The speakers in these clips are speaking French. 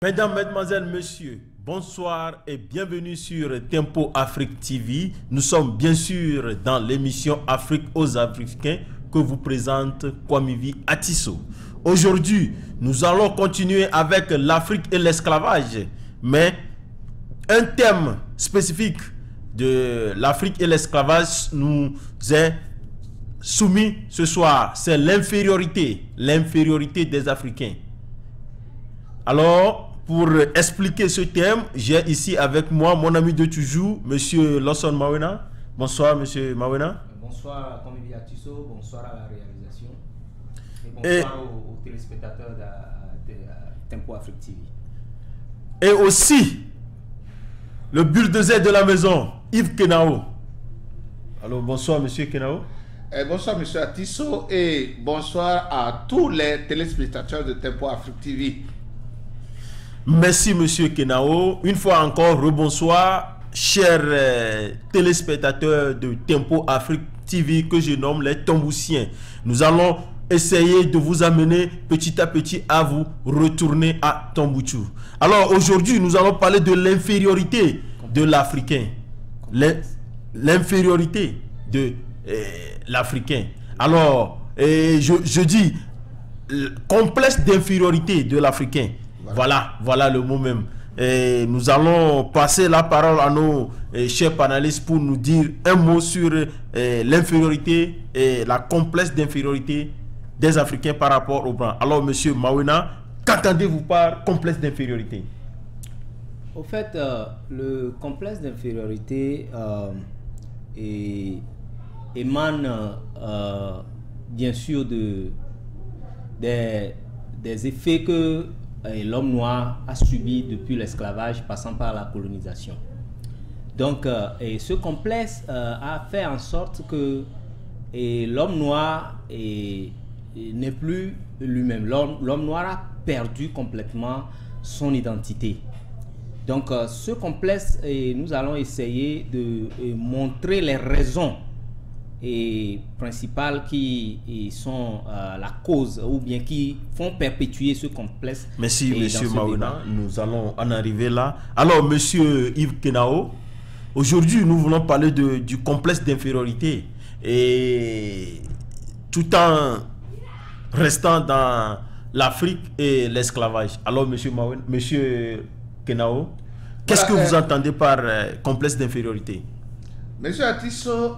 Mesdames, Mesdemoiselles, Messieurs, bonsoir et bienvenue sur Tempo Afrique TV. Nous sommes bien sûr dans l'émission Afrique aux Africains que vous présente Kwamivi Atisso. Aujourd'hui, nous allons continuer avec l'Afrique et l'esclavage, mais un thème spécifique de l'Afrique et l'esclavage nous est soumis ce soir, c'est l'infériorité des Africains. Alors, pour expliquer ce thème, j'ai ici avec moi mon ami de toujours, Monsieur Lawson Mawena. Bonsoir, Monsieur Mawena. Bonsoir, Kwamivi Atisso. Bonsoir à la réalisation. Et bonsoir aux téléspectateurs de Tempo Afrique TV. Et aussi, le bulldozer de la maison, Yves Kenao. Alors, bonsoir, Monsieur Kenao. Bonsoir, Monsieur Atisso, et bonsoir à tous les téléspectateurs de Tempo Afrique TV. Merci, Monsieur Kenao. Une fois encore, rebonsoir, chers téléspectateurs de Tempo Afrique TV, que je nomme les Tomboussiens. Nous allons essayer de vous amener petit à petit à vous retourner à Tombouctou. Alors, aujourd'hui, nous allons parler de l'infériorité de l'Africain. L'infériorité de l'Africain. Alors, je dis complexe d'infériorité de l'Africain. Voilà le mot même. Et nous allons passer la parole à nos chers panélistes pour nous dire un mot sur l'infériorité et la complexe d'infériorité des Africains par rapport aux Blancs. Alors, Monsieur Mawena, qu'entendez-vous par complexe d'infériorité? Au fait, le complexe d'infériorité émane bien sûr des effets que l'homme noir a subi depuis l'esclavage passant par la colonisation. Donc, ce complexe a fait en sorte que l'homme noir n'est plus lui-même. L'homme noir a perdu complètement son identité. Donc, ce complexe, nous allons essayer de montrer les raisons principales qui sont la cause ou bien qui font perpétuer ce complexe. Merci, Monsieur Mawena. Nous allons en arriver là. Alors, Monsieur Yves Kenao, aujourd'hui, nous voulons parler du complexe d'infériorité et tout en restant dans l'Afrique et l'esclavage. Alors, Monsieur Kenao, qu'est-ce que vous entendez par complexe d'infériorité? Monsieur Atisso,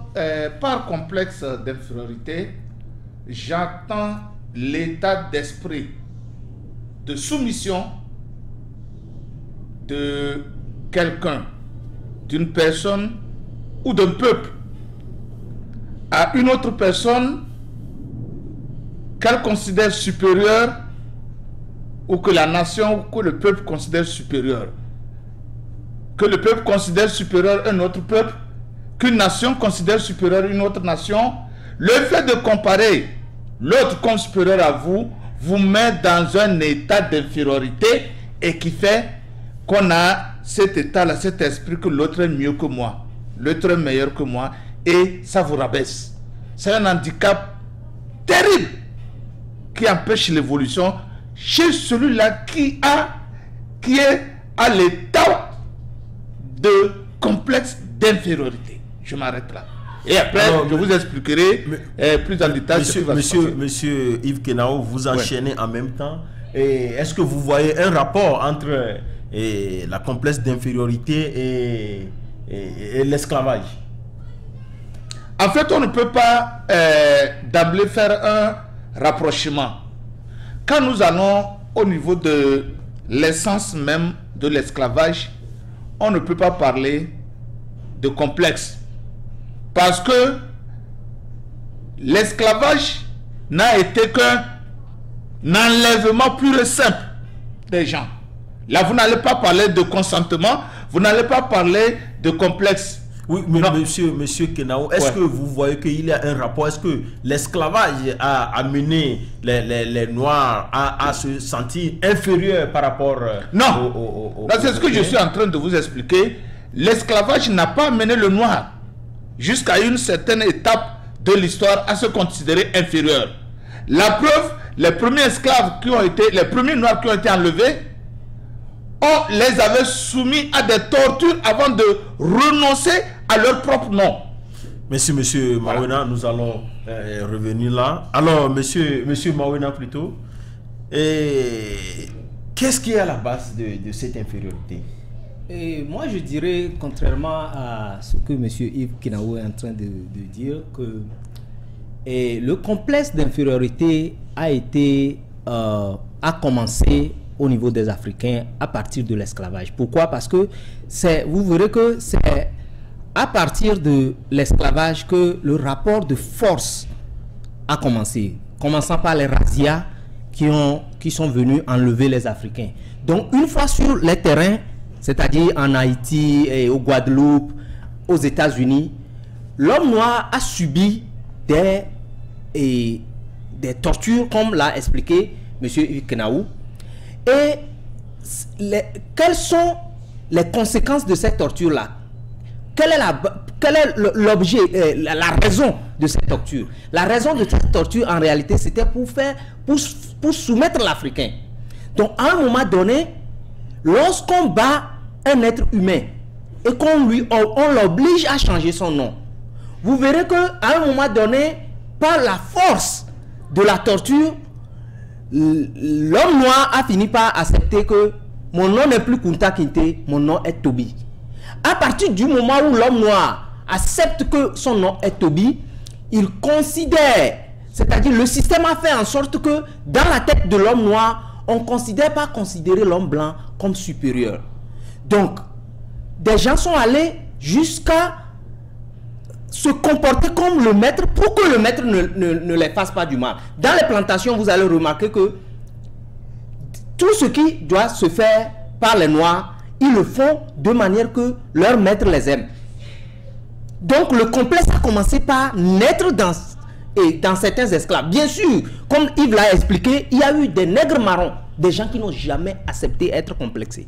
par complexe d'infériorité, j'entends l'état d'esprit de soumission de quelqu'un, d'une personne ou d'un peuple à une autre personne qu'elle considère supérieure ou que la nation ou que le peuple considère supérieur. Que le peuple considère supérieur un autre peuple, qu'une nation considère supérieure une autre nation, le fait de comparer l'autre comme supérieur à vous, vous met dans un état d'infériorité et qui fait qu'on a cet état-là, cet esprit que l'autre est mieux que moi, l'autre est meilleur que moi, et ça vous rabaisse. C'est un handicap terrible qui empêche l'évolution chez celui-là qui est à l'état de complexe d'infériorité. Je m'arrête là. Et après, je vous expliquerai plus en détail. Monsieur Yves Kenao, vous enchaînez en même temps. Est-ce que vous voyez un rapport entre la complexe d'infériorité et l'esclavage? En fait, on ne peut pas d'emblée faire un rapprochement. Quand nous allons au niveau de l'essence même de l'esclavage, on ne peut pas parler de complexe. Parce que l'esclavage n'a été qu'un enlèvement pur et simple des gens. Là, vous n'allez pas parler de consentement, vous n'allez pas parler de complexe. Oui, mais monsieur Kenao, est-ce que vous voyez qu'il y a un rapport? Est-ce que l'esclavage a amené les Noirs à se sentir inférieurs par rapport non, c'est ce que je suis en train de vous expliquer. L'esclavage n'a pas amené le Noir jusqu'à une certaine étape de l'histoire à se considérer inférieur. La preuve, les premiers esclaves qui ont été, les premiers Noirs qui ont été enlevés on les avait soumis à des tortures avant de renoncer à leur propre nom. Merci, monsieur Mawena, nous allons revenir là. Alors, monsieur Mawena plutôt, qu'est-ce qui est à la base de cette infériorité? Et moi, je dirais, contrairement à ce que M. Yves Kenaou est en train de dire, que le complexe d'infériorité a commencé au niveau des Africains à partir de l'esclavage. Pourquoi? Parce que vous verrez que c'est à partir de l'esclavage que le rapport de force a commencé, commençant par les razzias qui sont venus enlever les Africains. Donc, une fois sur les terrains, c'est-à-dire en Haïti, et au Guadeloupe, aux États-Unis, l'homme noir a subi des tortures, comme l'a expliqué M. Yves Kenaou. Et quelles sont les conséquences de cette torture-là? Quel est l'objet, la raison de cette torture? La raison de cette torture, en réalité, c'était pour soumettre l'Africain. Donc, à un moment donné, lorsqu'on bat un être humain et on l'oblige à changer son nom, vous verrez qu'à un moment donné, par la force de la torture, l'homme noir a fini par accepter que mon nom n'est plus Kunta Kinte, mon nom est Toby. À partir du moment où l'homme noir accepte que son nom est Toby, il considère, c'est-à-dire le système a fait en sorte que dans la tête de l'homme noir, on ne considère pas considérer l'homme blanc comme supérieur. Donc, des gens sont allés jusqu'à se comporter comme le maître pour que le maître ne les fasse pas du mal. Dans les plantations, vous allez remarquer que tout ce qui doit se faire par les Noirs, ils le font de manière que leur maître les aime. Donc le complexe a commencé par naître dans certains esclaves. Bien sûr, comme Yves l'a expliqué, il y a eu des nègres marrons, des gens qui n'ont jamais accepté être complexés.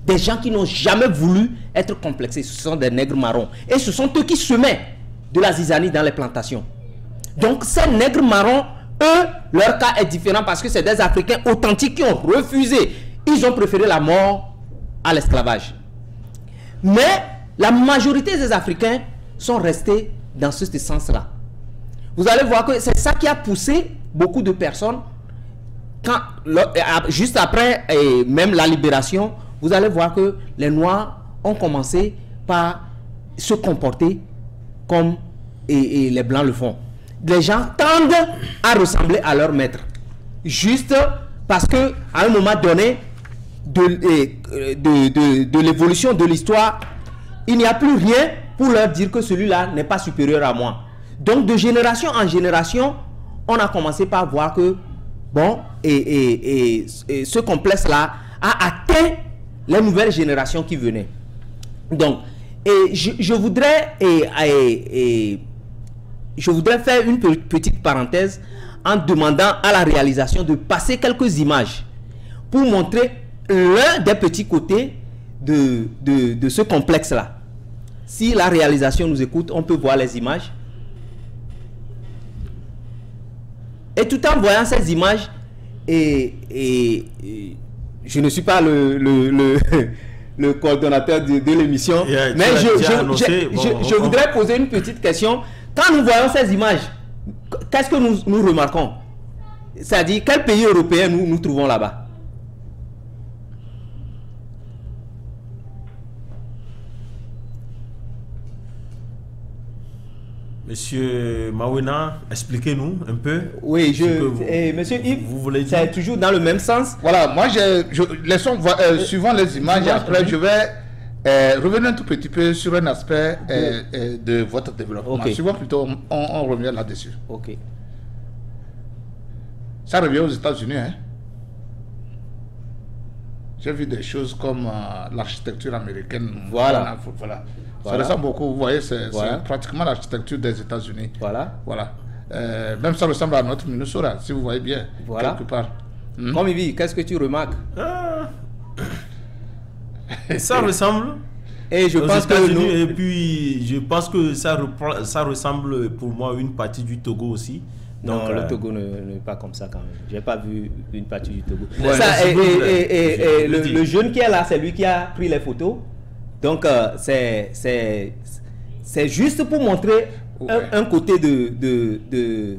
Des gens qui n'ont jamais voulu être complexés, ce sont des nègres marrons. Et ce sont eux qui semaient de la zizanie dans les plantations. Donc ces nègres marrons, eux, leur cas est différent parce que c'est des Africains authentiques qui ont refusé. Ils ont préféré la mort à l'esclavage. Mais la majorité des Africains sont restés dans ce sens-là. Vous allez voir que c'est ça qui a poussé beaucoup de personnes, juste après même la libération, vous allez voir que les Noirs ont commencé par se comporter comme les Blancs le font. Les gens tendent à ressembler à leur maître. Juste parce que à un moment donné de l'évolution de l'histoire, il n'y a plus rien pour leur dire que celui-là n'est pas supérieur à moi. Donc de génération en génération, on a commencé par voir que bon, ce complexe-là a atteint les nouvelles générations qui venaient. Donc, je voudrais faire une petite parenthèse en demandant à la réalisation de passer quelques images pour montrer l'un des petits côtés de ce complexe-là. Si la réalisation nous écoute, on peut voir les images. Et tout en voyant ces images, je ne suis pas le coordonnateur de l'émission, mais je voudrais poser une petite question. Quand nous voyons ces images, qu'est-ce que nous remarquons? C'est-à-dire, quel pays européen nous trouvons là-bas? Monsieur Mawena, expliquez-nous un peu. Oui, monsieur Yves, vous voulez dire? C'est toujours dans le même sens. Voilà, moi, laissons suivant les images, et après je vais revenir un tout petit peu sur un aspect de votre développement. Okay. Suivant plutôt, on revient là-dessus. Ok. Ça revient aux États-Unis, hein. J'ai vu des choses comme l'architecture américaine. Voilà. Ça ressemble beaucoup, vous voyez, c'est pratiquement l'architecture des États-Unis. Voilà. Même ça ressemble à notre Minnesota, si vous voyez bien, quelque part. Comme Yves, qu'est-ce que tu remarques? Ça ressemble. Et je pense que et puis je pense que ça ressemble pour moi à une partie du Togo aussi, Non, le Togo n'est pas comme ça quand même. Je n'ai pas vu une partie du Togo. Ouais, Ça, le jeune qui est là, c'est lui qui a pris les photos. Donc, c'est juste pour montrer un côté de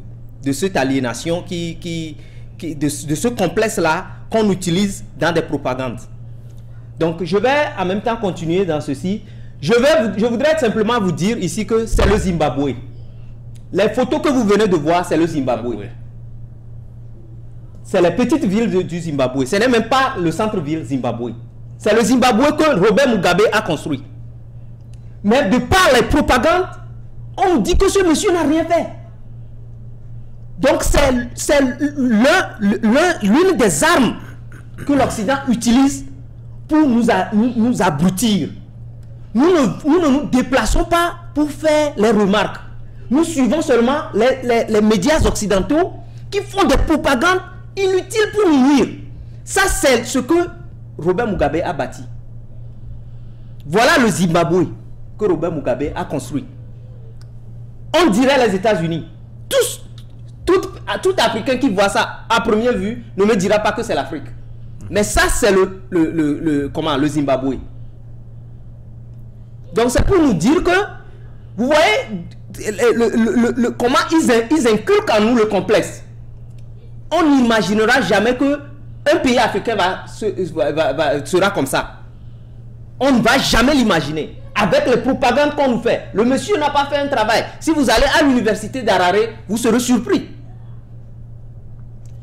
cette aliénation, de ce complexe-là qu'on utilise dans des propagandes. Donc, je vais en même temps continuer dans ceci. Je voudrais simplement vous dire ici que c'est le Zimbabwe. Les photos que vous venez de voir, c'est le Zimbabwe. C'est les petites villes du Zimbabwe. Ce n'est même pas le centre-ville Zimbabwe. C'est le Zimbabwe que Robert Mugabe a construit. Mais de par les propagandes, on dit que ce monsieur n'a rien fait. Donc c'est l'une des armes que l'Occident utilise pour nous abrutir. Nous ne nous déplaçons pas pour faire les remarques. Nous suivons seulement les médias occidentaux qui font des propagandes inutiles pour nous nuire. Ça, c'est ce que Robert Mugabe a bâti. Voilà le Zimbabwe que Robert Mugabe a construit. On dirait les États-Unis. Tout Africain qui voit ça à première vue ne me dira pas que c'est l'Afrique. Mais ça, c'est le Zimbabwe. Donc, c'est pour nous dire que, vous voyez, comment ils inculquent en nous le complexe. On n'imaginera jamais qu'un pays africain sera comme ça. On ne va jamais l'imaginer. Avec les propagandes qu'on nous fait. Le monsieur n'a pas fait un travail. Si vous allez à l'université d'Harare, vous serez surpris.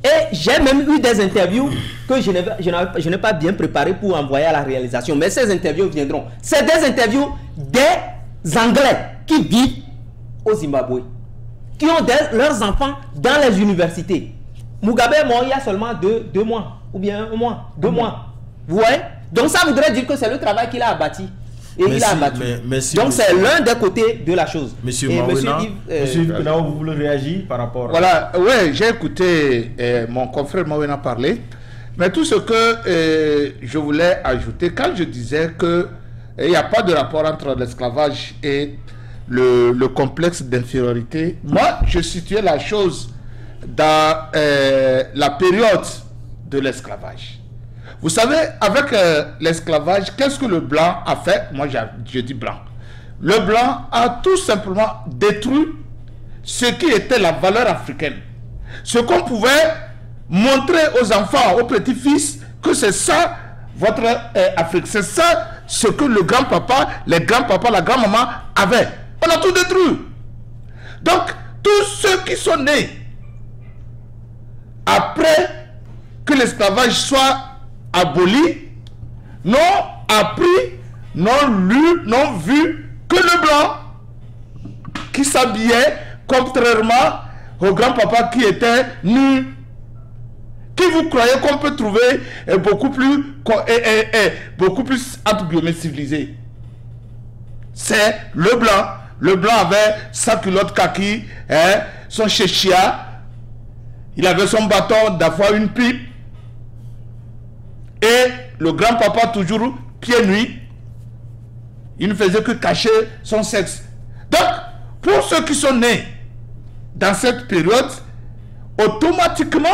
Et j'ai même eu des interviews que je n'ai pas bien préparées pour envoyer à la réalisation. Mais ces interviews viendront. C'est des interviews des Anglais qui vivent au Zimbabwe, qui ont leurs enfants dans les universités. Mugabe est mort il y a seulement deux mois, ou bien un mois, 2 mois. Vous voyez? Donc ça voudrait dire que c'est le travail qu'il a abattu. Et il a abattu. Donc c'est l'un des côtés de la chose. Monsieur Mawena, vous voulez réagir par rapport à... Voilà, oui, j'ai écouté mon confrère Mawena parler. Mais tout ce que je voulais ajouter, quand je disais qu'il n'y a pas de rapport entre l'esclavage et le complexe d'infériorité, moi je situais la chose dans la période de l'esclavage. Vous savez, avec l'esclavage, qu'est-ce que le blanc a fait? Moi, je dis blanc. Le blanc a tout simplement détruit ce qui était la valeur africaine. Ce qu'on pouvait montrer aux enfants, aux petits-fils, que c'est ça votre Afrique. C'est ça ce que le grand-papa, les grands-papas, la grand-maman avaient. On a tout détruit. Donc, tous ceux qui sont nés après que l'esclavage soit aboli, n'ont appris, n'ont lu, n'ont vu que le blanc qui s'habillait contrairement au grand-papa qui était nu. Qui vous croyez qu'on peut trouver beaucoup plus entre guillemets civilisé? C'est le blanc. Le blanc avait sa culotte kaki, son chéchia, il avait son bâton, d'avoir une pipe. Et le grand-papa toujours pieds nus, il ne faisait que cacher son sexe. Donc, pour ceux qui sont nés dans cette période, automatiquement,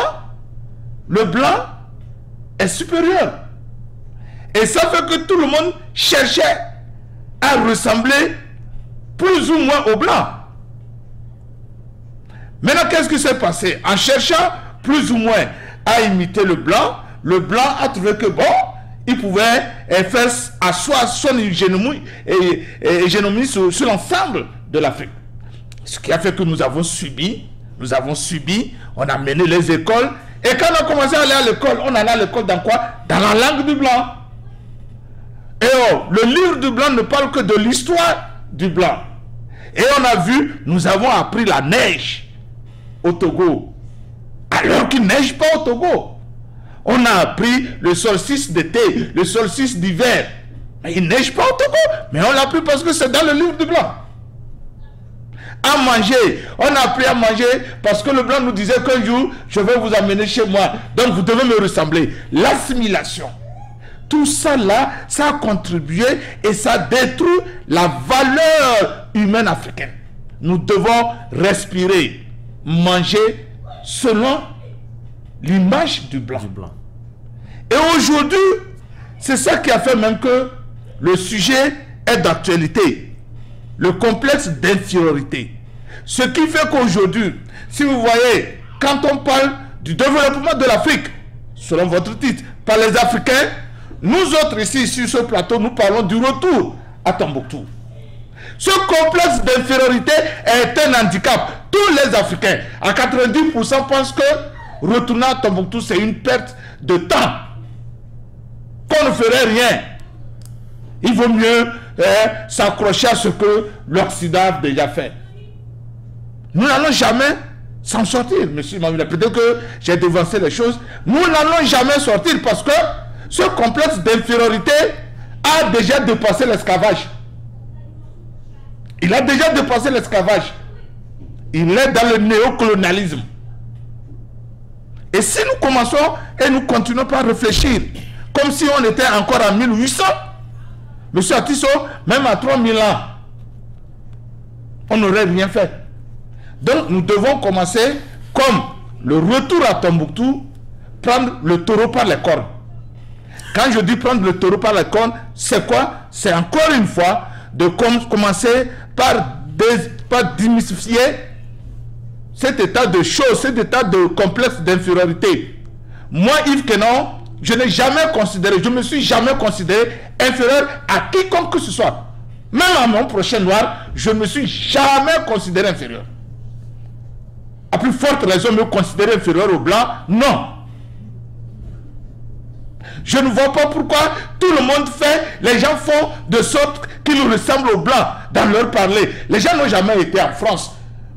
le blanc est supérieur. Et ça fait que tout le monde cherchait à ressembler plus ou moins au blanc. Maintenant, qu'est-ce qui s'est passé? En cherchant plus ou moins à imiter le blanc a trouvé que bon, il pouvait faire asseoir son hégémonie sur l'ensemble de l'Afrique. Ce qui a fait que nous avons subi, on a mené les écoles, et quand on a commencé à aller à l'école, on allait à l'école dans quoi? Dans la langue du blanc. Et le livre du blanc ne parle que de l'histoire du blanc. Et on a vu, nous avons appris la neige au Togo, alors qu'il ne neige pas au Togo. On a appris le solstice d'été, le solstice d'hiver. Il ne neige pas au Togo, mais on l'a appris parce que c'est dans le livre du blanc. À manger, on a appris à manger parce que le blanc nous disait qu'un jour, je vais vous amener chez moi. Donc vous devez me ressembler. L'assimilation. Tout ça là, ça a contribué et ça détruit la valeur humaine africaine. Nous devons respirer. manger selon l'image du blanc. Et aujourd'hui, c'est ça qui a fait même que le sujet est d'actualité. Le complexe d'infériorité. Ce qui fait qu'aujourd'hui, si vous voyez, quand on parle du développement de l'Afrique, selon votre titre, par les Africains, nous autres ici, sur ce plateau, nous parlons du retour à Tombouctou. Ce complexe d'infériorité est un handicap. Tous les Africains, à 90%, pensent que retourner à Tombouctou, c'est une perte de temps. Qu'on ne ferait rien. Il vaut mieux s'accrocher à ce que l'Occident a déjà fait. Nous n'allons jamais s'en sortir, monsieur Mamina. Peut-être que j'ai devancé les choses. Nous n'allons jamais sortir parce que ce complexe d'infériorité a déjà dépassé l'esclavage. Il a déjà dépassé l'esclavage. Il est dans le néocolonialisme. Et si nous commençons et nous continuons par réfléchir, comme si on était encore en 1800, monsieur Atisso, même à 3000 ans, on n'aurait rien fait. Donc nous devons commencer, comme le retour à Tombouctou, prendre le taureau par les cornes. Quand je dis prendre le taureau par les cornes, c'est quoi? C'est encore une fois de commencer par démystifier cet état de choses, cet état de complexe d'infériorité. Moi, Yves Kenon, je n'ai jamais considéré, je ne me suis jamais considéré inférieur à quiconque que ce soit. Même à mon prochain noir, je ne me suis jamais considéré inférieur. À plus forte raison, me considérer inférieur au blanc, non. Je ne vois pas pourquoi tout le monde fait, les gens font de sorte qu'ils ressemblent aux blancs dans leur parler. Les gens n'ont jamais été en France,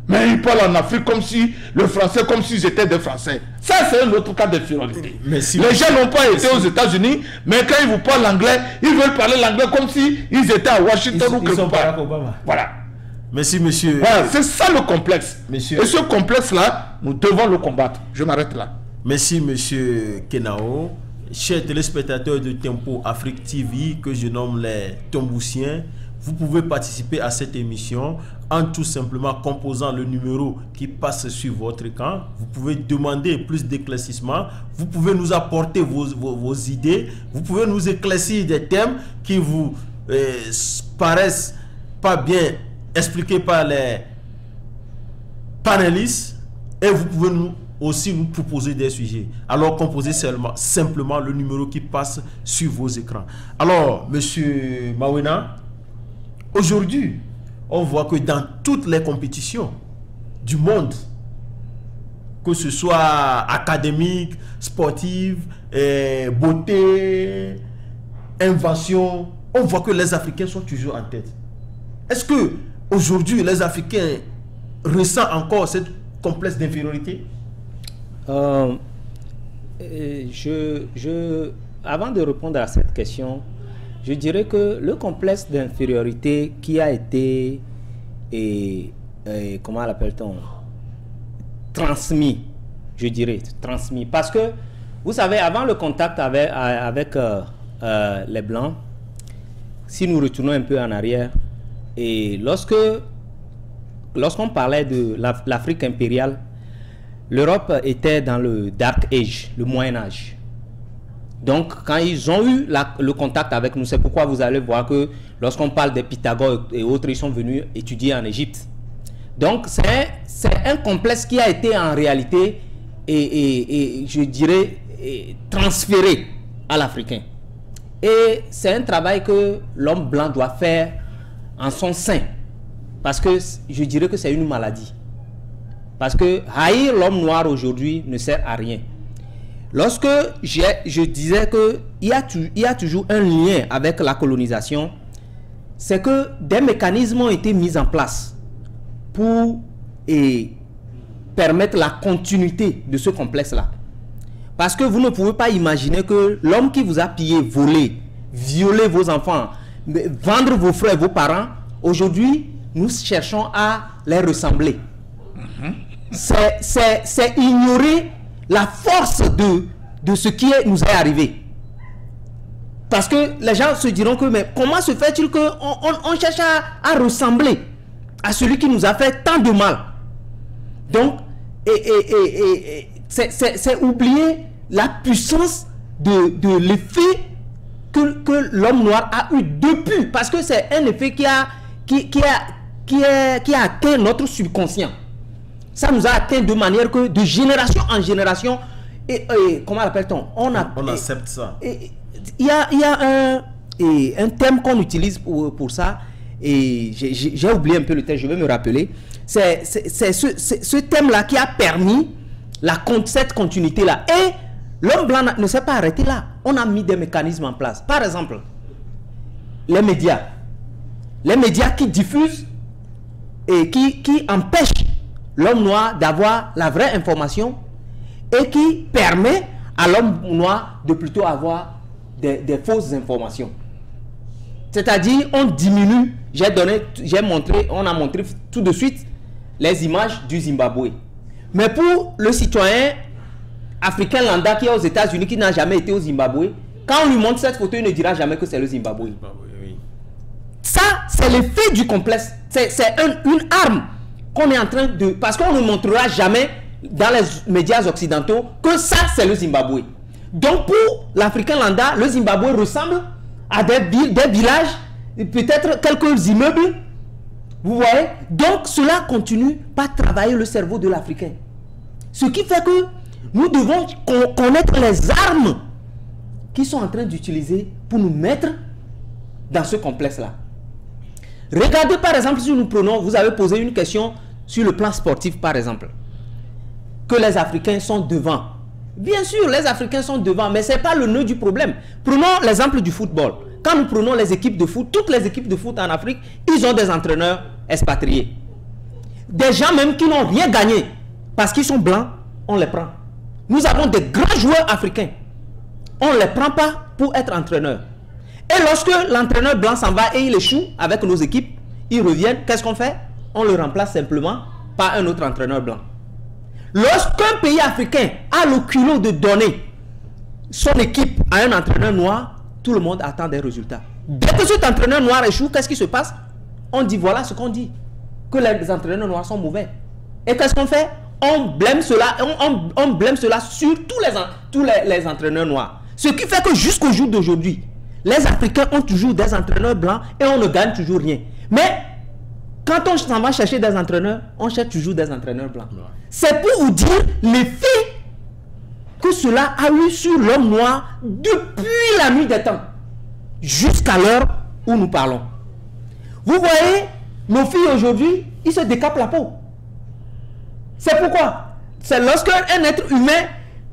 mais ils parlent en Afrique comme si le français, comme s'ils étaient des Français. Ça, c'est un autre cas d'infériorité. Si les gens n'ont pas été aux États-Unis, mais quand ils vous parlent l'anglais, ils veulent parler l'anglais comme s'ils étaient à Washington ou quelque part. Voilà. Merci, monsieur. Voilà, c'est ça le complexe. Monsieur. Et ce complexe-là, nous devons le combattre. Je m'arrête là. Merci, monsieur Kenao. Chers téléspectateurs de Tempo Afrique TV, que je nomme les Tombouciens, vous pouvez participer à cette émission en tout simplement composant le numéro qui passe sur votre écran. Vous pouvez demander plus d'éclaircissement. Vous pouvez nous apporter vos idées. Vous pouvez nous éclaircir des thèmes qui vous paraissent pas bien expliqués par les panélistes. Et vous pouvez aussi nous proposer des sujets. Alors composez simplement le numéro qui passe sur vos écrans. Alors, monsieur Mawena, aujourd'hui, on voit que dans toutes les compétitions du monde, que ce soit académique, sportive, beauté, invention, on voit que les Africains sont toujours en tête. Est-ce que aujourd'hui les Africains ressentent encore cette complexe d'infériorité? Avant de répondre à cette question, je dirais que le complexe d'infériorité qui a été, comment l'appelle-t-on, transmis, je dirais, transmis. Parce que, vous savez, avant le contact avec les Blancs, si nous retournons un peu en arrière, et lorsqu'on parlait de l'Afrique impériale, l'Europe était dans le Dark Age, le Moyen Âge. Donc, quand ils ont eu le contact avec nous, c'est pourquoi vous allez voir que lorsqu'on parle des Pythagore et autres, ils sont venus étudier en Égypte. Donc, c'est un complexe qui a été en réalité, je dirais, transféré à l'Africain. Et c'est un travail que l'homme blanc doit faire en son sein. Parce que je dirais que c'est une maladie. Parce que haïr l'homme noir aujourd'hui ne sert à rien. Lorsque je disais qu'il y a toujours un lien avec la colonisation, c'est que des mécanismes ont été mis en place pour permettre la continuité de ce complexe-là. Parce que vous ne pouvez pas imaginer que l'homme qui vous a pillé, volé, violé vos enfants, vendre vos frères et vos parents, aujourd'hui, nous cherchons à les ressembler. C'est ignorer la force de ce qui nous est arrivé. Parce que les gens se diront que, mais comment se fait-il qu'on cherche à ressembler à celui qui nous a fait tant de mal? Donc, c'est oublier la puissance de l'effet que l'homme noir a eu depuis, parce que c'est un effet qui a atteint notre subconscient. Ça nous a atteint de manière que de génération en génération, et comment l'appelle-t-on? On accepte ça. Il y a un terme qu'on utilise pour ça, et j'ai oublié un peu le terme, je vais me rappeler. C'est ce thème-là qui a permis cette continuité-là. Et l'homme blanc ne s'est pas arrêté là. On a mis des mécanismes en place. Par exemple, les médias. Les médias qui diffusent et qui empêchent l'homme noir d'avoir la vraie information et qui permet à l'homme noir de plutôt avoir des fausses informations. C'est-à-dire, on diminue, on a montré tout de suite les images du Zimbabwe. Mais pour le citoyen africain lambda qui est aux États-Unis, qui n'a jamais été au Zimbabwe, quand on lui montre cette photo, il ne dira jamais que c'est le Zimbabwe. Ça, c'est l'effet du complexe. C'est une arme qu'on est en train de... Parce qu'on ne montrera jamais dans les médias occidentaux que ça, c'est le Zimbabwe. Donc, pour l'Africain lambda, le Zimbabwe ressemble à des villages, peut-être quelques immeubles. Vous voyez? Donc, cela continue par travailler le cerveau de l'Africain. Ce qui fait que nous devons connaître les armes qu'ils sont en train d'utiliser pour nous mettre dans ce complexe-là. Regardez par exemple, si nous prenons, vous avez posé une question sur le plan sportif par exemple, que les Africains sont devant. Bien sûr, les Africains sont devant, mais ce n'est pas le nœud du problème. Prenons l'exemple du football. Quand nous prenons les équipes de foot, toutes les équipes de foot en Afrique, ils ont des entraîneurs expatriés. Des gens même qui n'ont rien gagné, parce qu'ils sont blancs, on les prend. Nous avons des grands joueurs africains. On ne les prend pas pour être entraîneurs. Et lorsque l'entraîneur blanc s'en va et il échoue avec nos équipes, ils reviennent, qu'est-ce qu'on fait? On le remplace simplement par un autre entraîneur blanc. Lorsqu'un pays africain a le culot de donner son équipe à un entraîneur noir, tout le monde attend des résultats. Dès que cet entraîneur noir échoue, qu'est-ce qui se passe? On dit voilà ce qu'on dit, que les entraîneurs noirs sont mauvais. Et qu'est-ce qu'on fait? On blâme cela, on blâme cela sur tous les entraîneurs noirs. Ce qui fait que jusqu'au jour d'aujourd'hui, les Africains ont toujours des entraîneurs blancs et on ne gagne toujours rien. Mais quand on s'en va chercher des entraîneurs, on cherche toujours des entraîneurs blancs. C'est pour vous dire l'effet que cela a eu sur l'homme noir depuis la nuit des temps, jusqu'à l'heure où nous parlons. Vous voyez, nos filles aujourd'hui, ils se décapent la peau. C'est pourquoi? C'est lorsqu'un être humain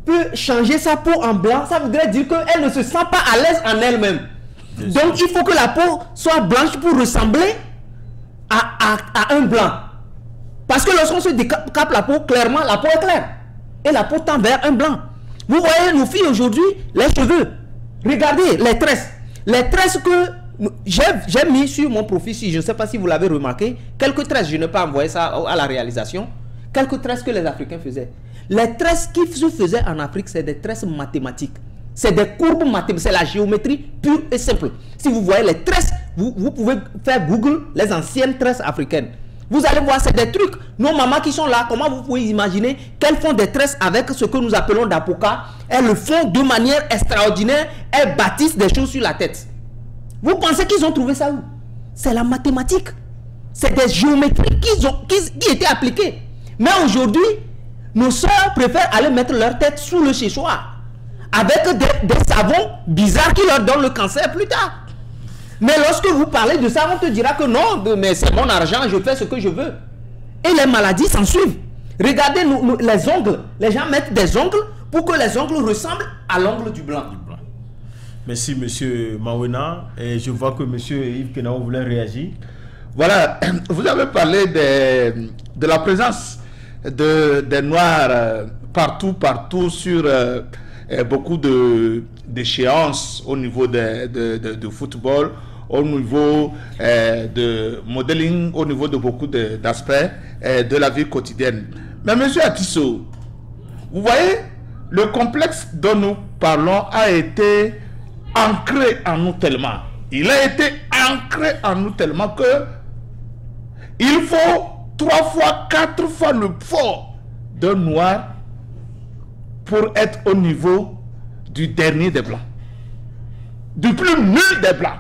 peut changer sa peau en blanc, ça voudrait dire qu'elle ne se sent pas à l'aise en elle-même. Donc il faut que la peau soit blanche pour ressembler à un blanc. Parce que lorsqu'on se décape la peau, clairement, la peau est claire. Et la peau tend vers un blanc. Vous voyez, nos filles aujourd'hui, les cheveux. Regardez les tresses. Les tresses que j'ai mis sur mon profil, je ne sais pas si vous l'avez remarqué, quelques tresses, je n'ai pas envoyé ça à la réalisation, quelques tresses que les Africains faisaient. Les tresses qui se faisaient en Afrique, c'est des tresses mathématiques. C'est des courbes mathématiques, c'est la géométrie pure et simple. Si vous voyez les tresses, vous pouvez faire Google les anciennes tresses africaines. Vous allez voir, c'est des trucs. Nos mamans qui sont là, comment vous pouvez imaginer qu'elles font des tresses avec ce que nous appelons d'apoka? Elles le font de manière extraordinaire. Elles bâtissent des choses sur la tête. Vous pensez qu'ils ont trouvé ça où? C'est la mathématique. C'est des géométries qui étaient appliquées. Mais aujourd'hui, nos soeurs préfèrent aller mettre leur tête sous le séchoir avec des savons bizarres qui leur donnent le cancer plus tard. Mais lorsque vous parlez de ça, on te dira que non, mais c'est mon argent, je fais ce que je veux. Et les maladies s'en suivent. Regardez les ongles. Les gens mettent des ongles pour que les ongles ressemblent à l'ongle du blanc. Merci, M. Mawena. Et je vois que M. Yves Kenao voulait réagir. Voilà, vous avez parlé de la présence des Noirs partout sur beaucoup d'échéances au niveau de football, au niveau de modeling, au niveau de beaucoup d'aspects de la vie quotidienne. Mais monsieur Atisso, vous voyez, le complexe dont nous parlons a été ancré en nous tellement. Il a été ancré en nous tellement que il faut 3 fois, 4 fois le fort d'un noir pour être au niveau du dernier des blancs, du plus nul des blancs.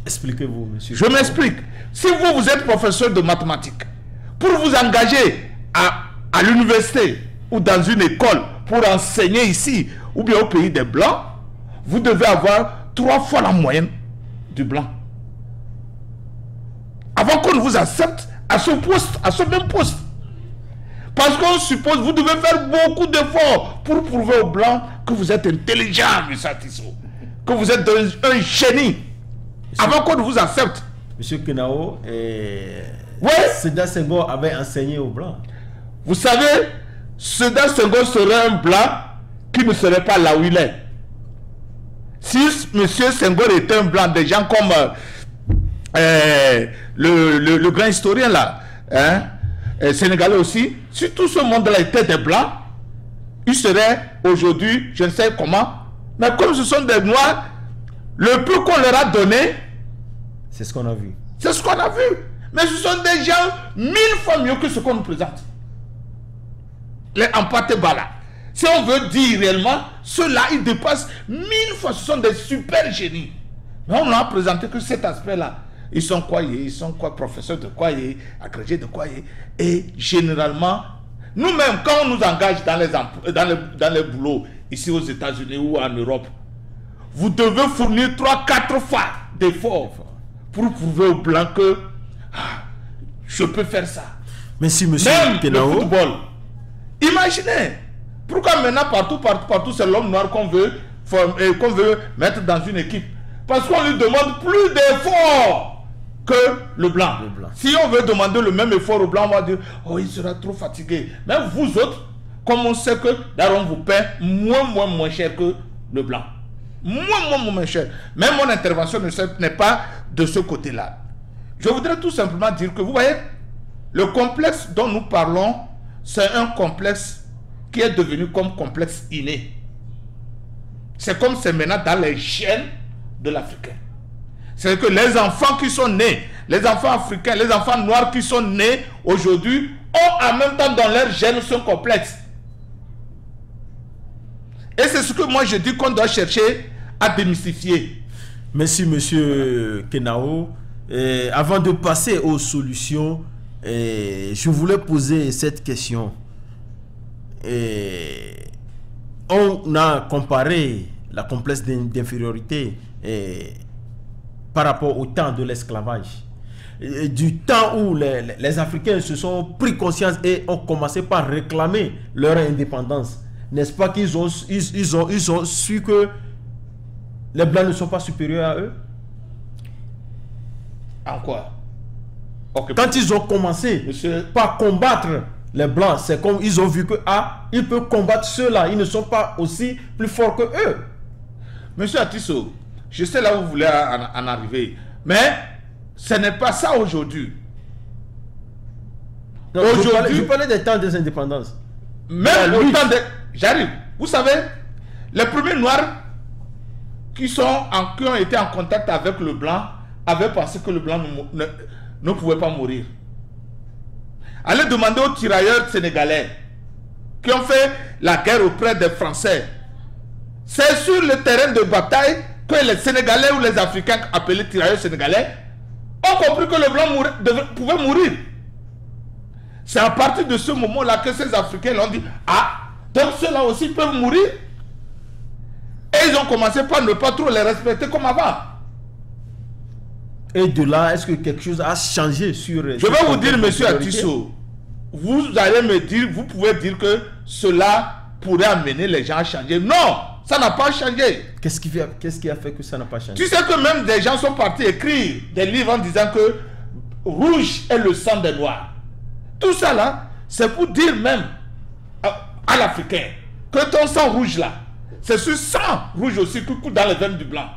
Expliquez-vous, monsieur. Je m'explique. Si vous êtes professeur de mathématiques, pour vous engager à l'université ou dans une école pour enseigner ici ou bien au pays des blancs, vous devez avoir 3 fois la moyenne du blanc. Avant qu'on vous accepte à ce poste, à ce même poste. Parce qu'on suppose que vous devez faire beaucoup d'efforts pour prouver aux blancs que vous êtes intelligent, M. Tissot, que vous êtes un génie. Avant qu'on vous accepte. Monsieur Kenao, Ouais. Sédar Senghor avait enseigné aux blancs. Vous savez, Sédar Senghor serait un blanc qui ne serait pas là où il est. Si M. Senghor était un blanc, des gens comme le grand historien là, hein, sénégalais aussi, si tout ce monde-là était des blancs, il serait aujourd'hui, je ne sais comment, mais comme ce sont des noirs, le peu qu'on leur a donné, c'est ce qu'on a vu. C'est ce qu'on a vu. Mais ce sont des gens 1000 fois mieux que ce qu'on nous présente. Les Hampâté Bâ. Si on veut dire réellement, ceux-là, ils dépassent 1000 fois. Ce sont des super génies. Mais on n'a présenté que cet aspect-là. Ils sont quoi? Ils sont quoi? Professeurs de quoi? Agrégés de quoi? Et généralement, nous-mêmes, quand on nous engage dans les boulots, ici aux États-Unis ou en Europe, vous devez fournir 3-4 fois d'efforts pour prouver aux Blancs que je peux faire ça. Mais si monsieur Même Kenao, le football. Imaginez. Pourquoi maintenant partout c'est l'homme noir qu'on veut mettre dans une équipe? Parce qu'on lui demande plus d'efforts que le blanc. Si on veut demander le même effort au blanc, on va dire oh, il sera trop fatigué. Mais vous autres, comme on sait que d'ailleurs on vous paie moins cher que le blanc. Moins cher. Même mon intervention n'est pas de ce côté-là. Je voudrais tout simplement dire que vous voyez, le complexe dont nous parlons, c'est un complexe qui est devenu comme complexe inné. C'est comme c'est maintenant dans les gènes de l'Africain. C'est que les enfants qui sont nés, les enfants africains, les enfants noirs qui sont nés aujourd'hui, ont en même temps dans leurs gènes ce complexe. Et c'est ce que moi je dis qu'on doit chercher à démystifier. Merci monsieur Kenao. Avant de passer aux solutions, je voulais poser cette question. On a comparé la complexe d'infériorité par rapport au temps de l'esclavage. Du temps où les Africains se sont pris conscience et ont commencé par réclamer leur indépendance. N'est-ce pas qu'ils ont su que les Blancs ne sont pas supérieurs à eux? En quoi? Okay. Quand ils ont commencé par combattre les Blancs, c'est comme ils ont vu que ils peuvent combattre ceux-là, ils ne sont pas aussi plus forts que eux. Monsieur Tissot, je sais là où vous voulez en arriver, mais ce n'est pas ça aujourd'hui. Je parlais des temps des indépendances. Même au temps des... J'arrive. Vous savez, les premiers Noirs qui ont été en contact avec le Blanc avaient pensé que le Blanc ne pouvait pas mourir. Allez demander aux tirailleurs sénégalais qui ont fait la guerre auprès des Français. C'est sur le terrain de bataille que les Sénégalais ou les Africains appelés tirailleurs sénégalais ont compris que le Blanc pouvait mourir. C'est à partir de ce moment-là que ces Africains l'ont dit, donc ceux-là aussi peuvent mourir. Et ils ont commencé par ne pas trop les respecter comme avant. Et de là, est-ce que quelque chose a changé sur... Je vais vous dire, monsieur Tissot, vous allez me dire, vous pouvez dire que cela pourrait amener les gens à changer. Non, ça n'a pas changé. Qu'est-ce qui a fait que ça n'a pas changé? Tu sais que même des gens sont partis écrire des livres en disant que rouge est le sang des Noirs. Tout ça là, c'est pour dire même à l'Africain que ton sang rouge là, c'est ce sang rouge aussi qui coule dans les veines du blanc.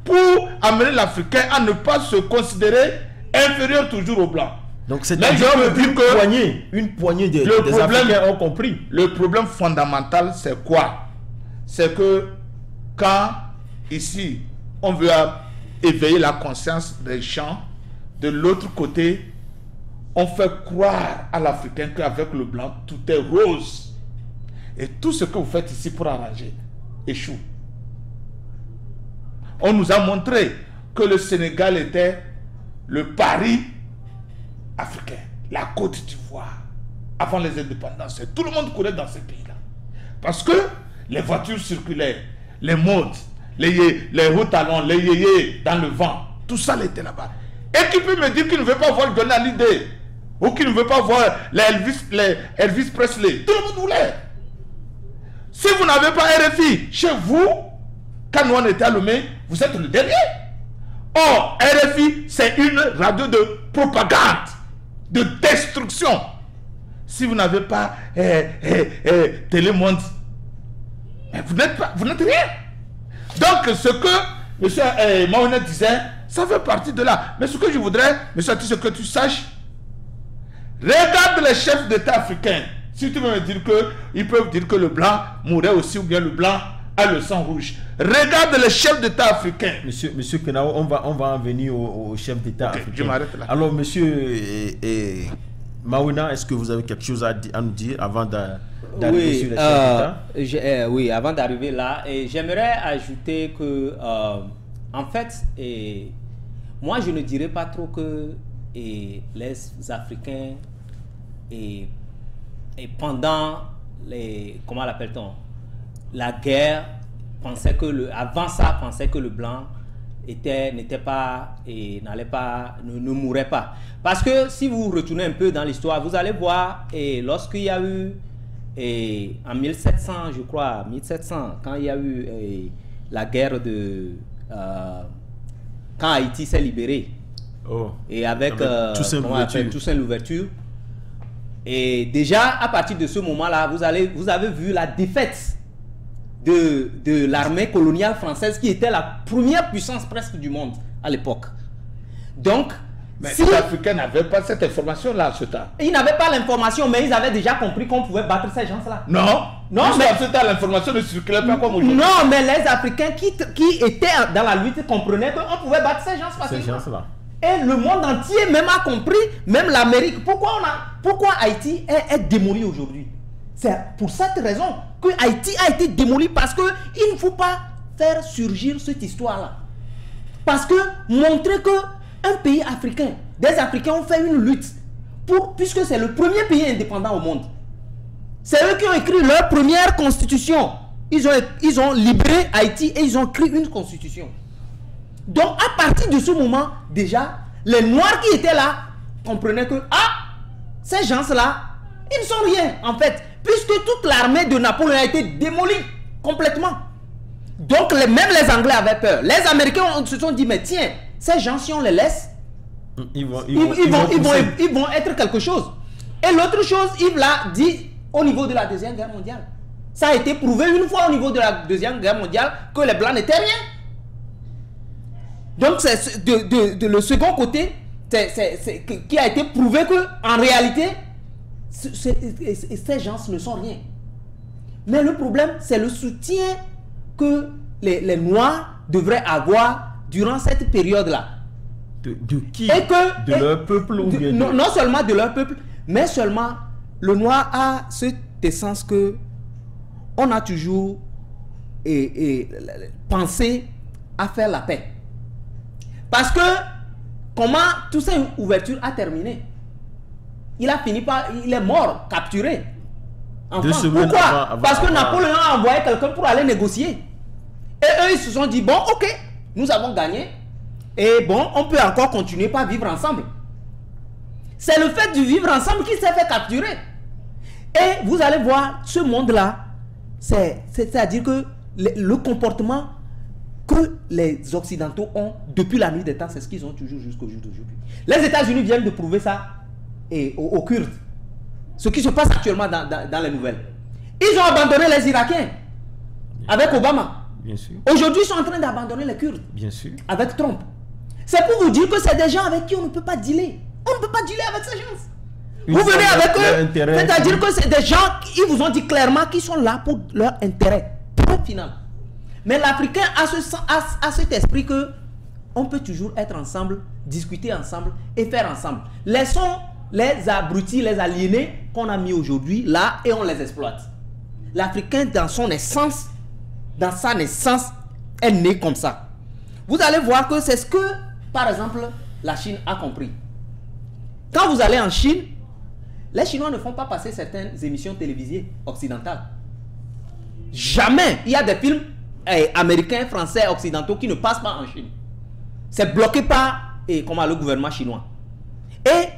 Pour amener l'Africain à ne pas se considérer inférieur toujours au blanc. Donc c'est une poignée des Africains ont compris. Le problème fondamental c'est quoi? C'est que quand ici on veut éveiller la conscience des gens, de l'autre côté on fait croire à l'Africain qu'avec le blanc tout est rose. Et tout ce que vous faites ici pour arranger échoue. On nous a montré que le Sénégal était le Paris africain, la Côte d'Ivoire, avant les indépendances. Tout le monde courait dans ces pays-là. Parce que les voitures circulaient, les modes, les hauts talons, les yéyés dans le vent, tout ça était là-bas. Et qui peut me dire qu'il ne veut pas voir Johnny Hallyday ou qu'il ne veut pas voir les Elvis Presley? Tout le monde voulait. Si vous n'avez pas RFI chez vous, quand nous on était à Lomé, vous êtes le dernier. Or, RFI, c'est une radio de propagande, de destruction. Si vous n'avez pas Télémonde, vous n'êtes rien. Donc, ce que M. Mahonet disait, ça fait partie de là. Mais ce que je voudrais, M. Atis, que tu saches, regarde les chefs d'État africains. Si tu veux me dire qu'ils peuvent dire que le blanc mourrait aussi, ou bien le blanc a le sang rouge. Regarde les chefs d'État africains. Monsieur Kenao, on va en venir aux chefs d'État africains. Je m'arrête là. Alors, monsieur Mahouna, est-ce que vous avez quelque chose à nous dire avant d'arriver sur les chefs d'État? Oui, avant d'arriver là, j'aimerais ajouter que, en fait, moi je ne dirais pas trop que les Africains et pendant comment l'appelle-t-on, la guerre, pensaient que le blanc n'était pas et ne mourait pas. Parce que si vous retournez un peu dans l'histoire, vous allez voir, lorsqu'il y a eu en 1700, je crois, 1700, quand il y a eu la guerre de quand Haïti s'est libéré, et avec Toussaint Louverture, et déjà à partir de ce moment-là, vous avez vu la défaite de l'armée coloniale française, qui était la première puissance presque du monde à l'époque. Donc, mais les Africains n'avaient pas cette information-là à ce temps. Ils n'avaient pas l'information, mais ils avaient déjà compris qu'on pouvait battre ces gens-là. Non, mais à ce temps, l'information ne circulait pas comme aujourd'hui. Non, mais les Africains qui étaient dans la lutte comprenaient qu'on pouvait battre ces gens facilement. Et le monde entier même a compris, même l'Amérique. Pourquoi Haïti est démoli aujourd'hui? C'est pour cette raison que Haïti a été démoli, parce qu'il ne faut pas faire surgir cette histoire-là. Parce que montrer qu'un pays africain, des Africains ont fait une lutte, puisque c'est le premier pays indépendant au monde. C'est eux qui ont écrit leur première constitution. Ils ont libéré Haïti et ils ont écrit une constitution. Donc à partir de ce moment, déjà, les Noirs qui étaient là comprenaient que ces gens-là, ils ne sont rien en fait, puisque toute l'armée de Napoléon a été démolie complètement. Donc même les Anglais avaient peur. Les Américains se sont dit, mais tiens, ces gens, si on les laisse, ils vont être quelque chose. Et l'autre chose, Yves l'a dit au niveau de la Deuxième Guerre mondiale. Ça a été prouvé une fois au niveau de la Deuxième Guerre mondiale que les Blancs n'étaient rien. Donc c'est le second côté qui a été prouvé qu'en réalité, ces gens ne sont rien. Mais le problème, c'est le soutien que les Noirs devraient avoir durant cette période-là. De qui? De leur peuple ou bien non seulement de leur peuple, mais seulement le Noir a cette essence que on a toujours pensé à faire la paix. Parce que comment Toussaint Ouverture a terminé? Il a fini par... Il est mort, capturé. En France. Pourquoi? Parce que Napoléon a envoyé quelqu'un pour aller négocier. Et eux, ils se sont dit, bon, ok, nous avons gagné. Et bon, on peut encore continuer par vivre ensemble. C'est le fait de vivre ensemble qui s'est fait capturer. Et vous allez voir, ce monde-là, c'est-à-dire que le comportement que les Occidentaux ont depuis la nuit des temps, c'est ce qu'ils ont toujours jusqu'au jour d'aujourd'hui. Les États-Unis viennent de prouver ça aux Kurdes. Ce qui se passe actuellement dans les nouvelles. Ils ont abandonné les Irakiens avec Obama. Bien sûr. Aujourd'hui, ils sont en train d'abandonner les Kurdes. Bien sûr. Avec Trump. C'est pour vous dire que c'est des gens avec qui on ne peut pas dealer. On ne peut pas dealer avec ces gens. Vous venez avec eux, c'est-à-dire que c'est des gens qui vous ont dit clairement qu'ils sont là pour leur intérêt. Point final. Mais l'Africain a cet esprit que on peut toujours être ensemble, discuter ensemble et faire ensemble. Laissons les abrutis, les aliénés qu'on a mis aujourd'hui là et on les exploite. L'Africain, dans son essence, dans sa naissance, est né comme ça. Vous allez voir que c'est ce que, par exemple, la Chine a compris. Quand vous allez en Chine, les Chinois ne font pas passer certaines émissions télévisées occidentales. Jamais il y a des films américains, français, occidentaux qui ne passent pas en Chine. C'est bloqué par le gouvernement chinois. Et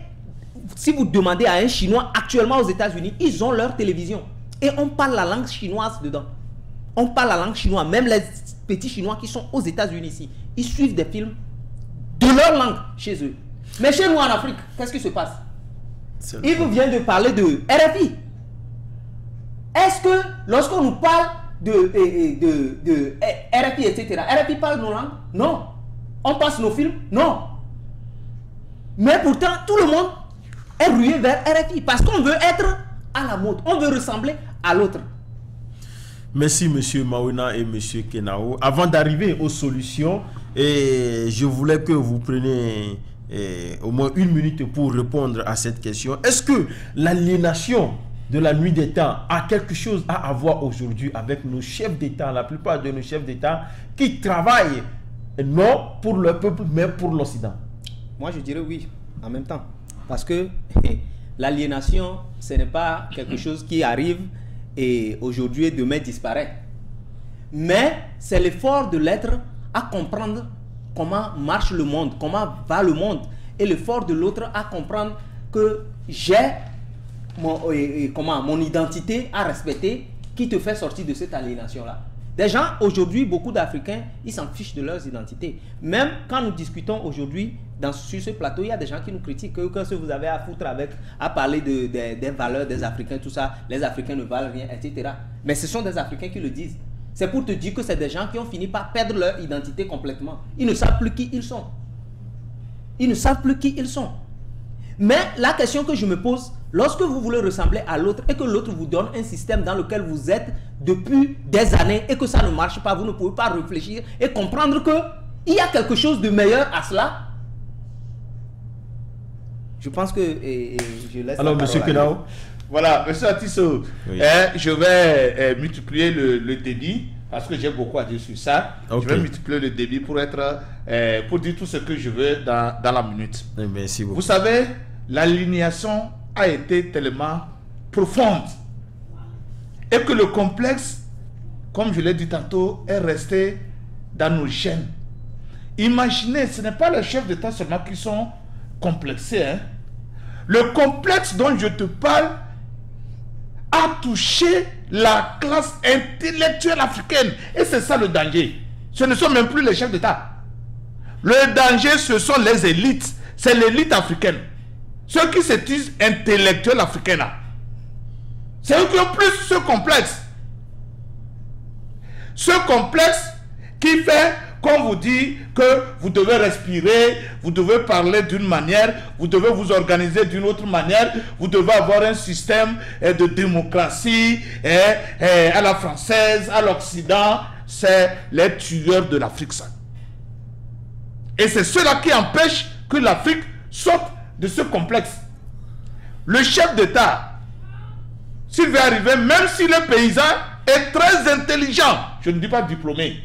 si vous demandez à un Chinois actuellement aux États-Unis, ils ont leur télévision. Et on parle la langue chinoise dedans. On parle la langue chinoise. Même les petits Chinois qui sont aux États-Unis ici, ils suivent des films de leur langue chez eux. Mais chez nous en Afrique, qu'est-ce qui se passe? Il vous vient de parler de RFI. Est-ce que lorsqu'on nous parle de RFI, etc., RFI parle nos langues? Non. On passe nos films? Non. Mais pourtant, tout le monde est rué vers RFI parce qu'on veut être à la mode. On veut ressembler à l'autre. Merci M. Maouina et M. Kenao. Avant d'arriver aux solutions, je voulais que vous preniez au moins 1 minute pour répondre à cette question. Est-ce que l'aliénation de la nuit des temps a quelque chose à voir aujourd'hui avec nos chefs d'État, la plupart de nos chefs d'État qui travaillent non pour le peuple mais pour l'Occident? Moi je dirais oui en même temps. Parce que l'aliénation, ce n'est pas quelque chose qui arrive et aujourd'hui et demain disparaît. Mais c'est l'effort de l'être à comprendre comment marche le monde, comment va le monde. Et l'effort de l'autre à comprendre que j'ai mon identité à respecter qui te fait sortir de cette aliénation-là. Des gens, aujourd'hui, beaucoup d'Africains, ils s'en fichent de leurs identités. Même quand nous discutons aujourd'hui sur ce plateau, il y a des gens qui nous critiquent que ce que vous avez à foutre à parler des valeurs des Africains, tout ça, les Africains ne valent rien, etc. Mais ce sont des Africains qui le disent. C'est pour te dire que c'est des gens qui ont fini par perdre leur identité complètement. Ils ne savent plus qui ils sont. Ils ne savent plus qui ils sont. Mais la question que je me pose, lorsque vous voulez ressembler à l'autre et que l'autre vous donne un système dans lequel vous êtes depuis des années et que ça ne marche pas, vous ne pouvez pas réfléchir et comprendre qu'il y a quelque chose de meilleur à cela. Je pense que je laisse. Alors, M. Kenao. Voilà, M. Atisso, oui. Je vais multiplier le débit parce que j'ai beaucoup à dire sur ça. Okay. Je vais multiplier le débit pour dire tout ce que je veux dans la minute. Merci beaucoup. Vous savez, l'aliénation a été tellement profonde et que le complexe, comme je l'ai dit tantôt, est resté dans nos gènes. Imaginez, ce n'est pas les chefs d'État seulement qui sont complexés. Hein. Le complexe dont je te parle a touché la classe intellectuelle africaine. Et c'est ça le danger. Ce ne sont même plus les chefs d'État. Le danger, ce sont les élites. C'est l'élite africaine. Ceux qui se disent intellectuels africains. C'est eux qui ont plus ce complexe. Ce complexe qui fait qu'on vous dit que vous devez respirer, vous devez parler d'une manière, vous devez vous organiser d'une autre manière, vous devez avoir un système de démocratie à la française, à l'Occident. C'est les tueurs de l'Afrique. Et c'est cela qui empêche que l'Afrique sorte de ce complexe. Le chef d'État, s'il veut arriver, même si le paysan est très intelligent, je ne dis pas diplômé,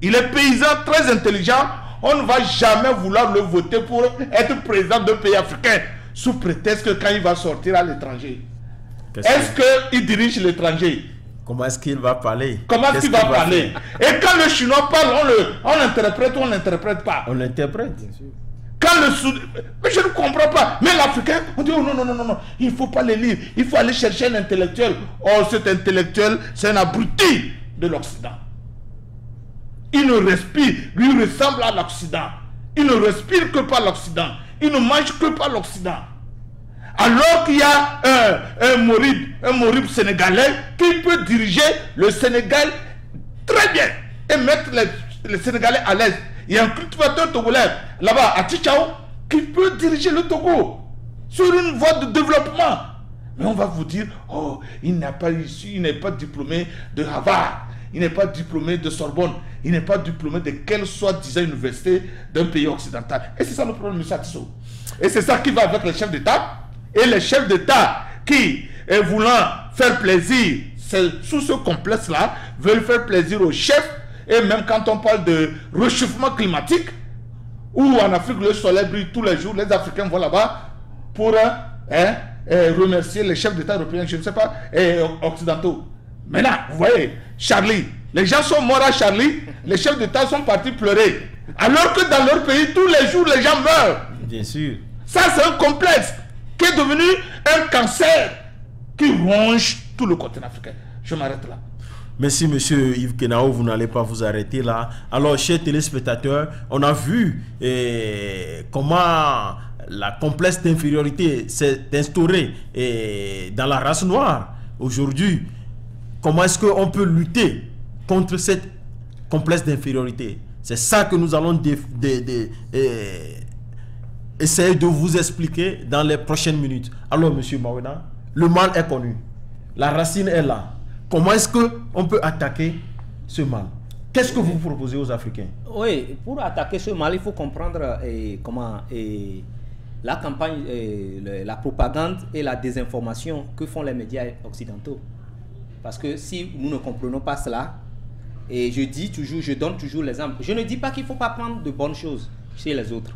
il est paysan très intelligent, on ne va jamais vouloir le voter pour être président d'un pays africain sous prétexte que quand il va sortir à l'étranger. Est-ce qu'il dirige l'étranger? Comment est-ce qu'il va parler? Comment est-ce qu'il va parler? Et quand le chinois parle, on l'interprète ou on ne l'interprète pas? On l'interprète, bien sûr. Quand mais je ne comprends pas. Mais l'Africain, on dit oh non, il ne faut pas les lire. Il faut aller chercher un intellectuel. Oh, cet intellectuel, c'est un abruti de l'Occident. Il ne respire, lui ressemble à l'Occident. Il ne respire que par l'Occident. Il ne mange que par l'Occident. Alors qu'il y a un morib sénégalais qui peut diriger le Sénégal très bien et mettre les Sénégalais à l'aise. Il y a un cultivateur togolais là-bas à Tchao qui peut diriger le Togo sur une voie de développement. Mais on va vous dire, oh, il n'est pas issu, il n'est pas diplômé de Harvard, il n'est pas diplômé de Sorbonne, il n'est pas diplômé de quelle soi-disant université d'un pays occidental. Et c'est ça le problème, M. Atisso. Et c'est ça qui va avec les chefs d'État. Et les chefs d'État qui, voulant faire plaisir c'est sous ce complexe-là, veulent faire plaisir aux chefs. Et même quand on parle de réchauffement climatique, où en Afrique le soleil brille tous les jours, les Africains vont là-bas pour remercier les chefs d'État européens, je ne sais pas, occidentaux. Maintenant, vous voyez, Charlie, les gens sont morts à Charlie, les chefs d'État sont partis pleurer. Alors que dans leur pays, tous les jours, les gens meurent. Bien sûr. Ça, c'est un complexe qui est devenu un cancer qui ronge tout le continent africain. Je m'arrête là. Merci, monsieur Yves Kenao, vous n'allez pas vous arrêter là. Alors, chers téléspectateurs, on a vu comment la complexe d'infériorité s'est instaurée dans la race noire. Aujourd'hui, comment est-ce qu'on peut lutter contre cette complexe d'infériorité? C'est ça que nous allons essayer de vous expliquer dans les prochaines minutes. Alors, monsieur Mawena, le mal est connu. La racine est là. Comment est-ce qu'on peut attaquer ce mal? Qu'est-ce que vous proposez aux Africains? Oui, pour attaquer ce mal, il faut comprendre comment la campagne, la propagande et la désinformation que font les médias occidentaux. Parce que si nous ne comprenons pas cela, et je donne toujours l'exemple. Je ne dis pas qu'il ne faut pas prendre de bonnes choses chez les autres.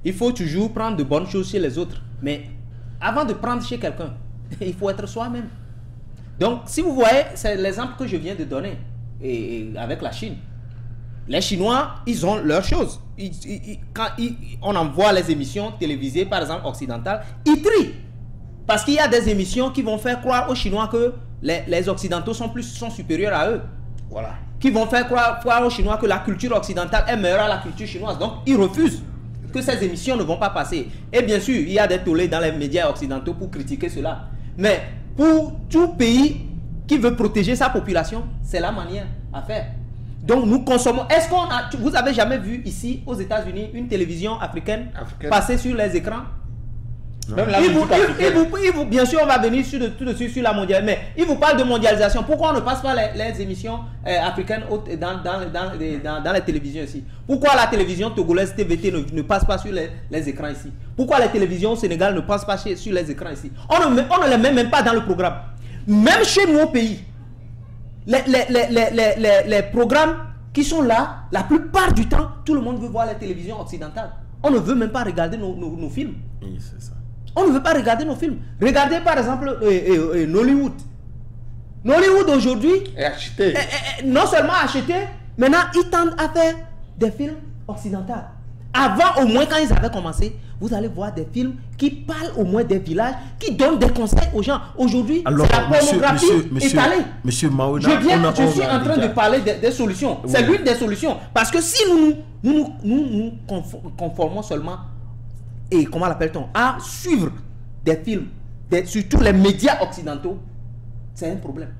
Il faut toujours prendre de bonnes choses chez les autres. Mais avant de prendre chez quelqu'un, il faut être soi-même. Donc, si vous voyez, c'est l'exemple que je viens de donner et avec la Chine. Les Chinois, ils ont leurs choses. Quand on envoie les émissions télévisées, par exemple occidentales, ils trient. Parce qu'il y a des émissions qui vont faire croire aux Chinois que les Occidentaux sont supérieurs à eux. Voilà. Qui vont faire croire aux Chinois que la culture occidentale est meilleure à la culture chinoise. Donc, ils refusent que ces émissions ne vont pas passer. Et bien sûr, il y a des tollés dans les médias occidentaux pour critiquer cela. Mais pour tout pays qui veut protéger sa population, c'est la manière à faire. Donc nous consommons. Vous avez jamais vu ici aux États-Unis une télévision africaine passer sur les écrans? Même bien sûr, on va venir tout de suite sur la mondialisation. Mais il vous parle de mondialisation. Pourquoi on ne passe pas les émissions africaines dans les télévisions ici? Pourquoi la télévision togolaise TVT ne passe pas sur les écrans ici? Pourquoi les télévisions au Sénégal ne passent pas sur les écrans ici? On ne les met même pas dans le programme. Même chez nous au pays, les programmes qui sont là, la plupart du temps, tout le monde veut voir les télévisions occidentales. On ne veut même pas regarder nos films. Oui, c'est ça. On ne veut pas regarder nos films. Regardez par exemple Nollywood. Nollywood aujourd'hui est acheté. Non seulement acheté, maintenant ils tendent à faire des films occidentaux. Avant, au moins quand ils avaient commencé, vous allez voir des films qui parlent au moins des villages, qui donnent des conseils aux gens. Aujourd'hui, c'est la pornographie étalée. Monsieur Mawena, je suis en train de parler des solutions. Oui. C'est l'une des solutions. Parce que si nous conformons seulement, et comment l'appelle-t-on, à suivre des films, surtout les médias occidentaux, c'est un problème.